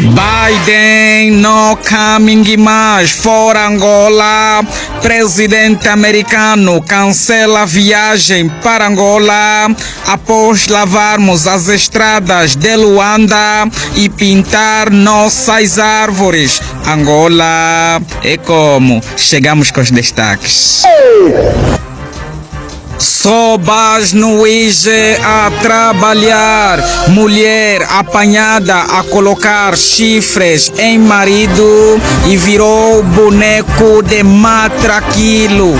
Biden no caminho mais for Angola. Presidente americano cancela a viagem para Angola após lavarmos as estradas de Luanda e pintar nossas árvores. Angola é como chegamos com os destaques. Sobas no IGE a trabalhar. Mulher apanhada a colocar chifres em marido e virou boneco de matraquilo.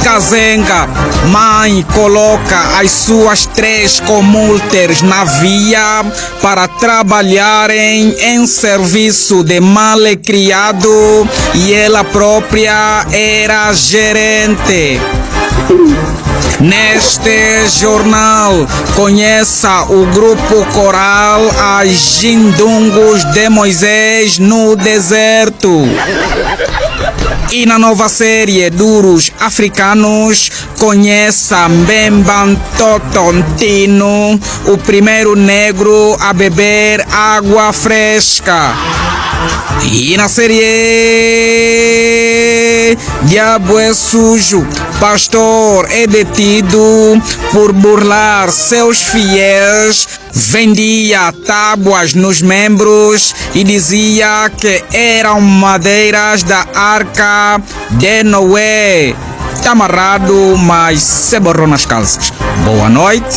Kazenga, mãe coloca as suas 3 comulters na via para trabalharem em serviço de malcriado e ela própria era gerente. Neste jornal, conheça o grupo coral As Gindungos de Moisés no Deserto. E na nova série Duros Africanos, conheça Mbemba Totontino, o primeiro negro a beber água fresca. E na série Diabo é Sujo, pastor é detido por burlar seus fiéis, vendia tábuas nos membros e dizia que eram madeiras da arca de Noé. Está amarrado, mas se borrou nas calças. Boa noite.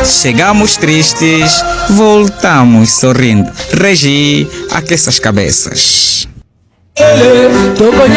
Chegamos tristes, voltamos sorrindo. Regi, aqueça as cabeças. Toco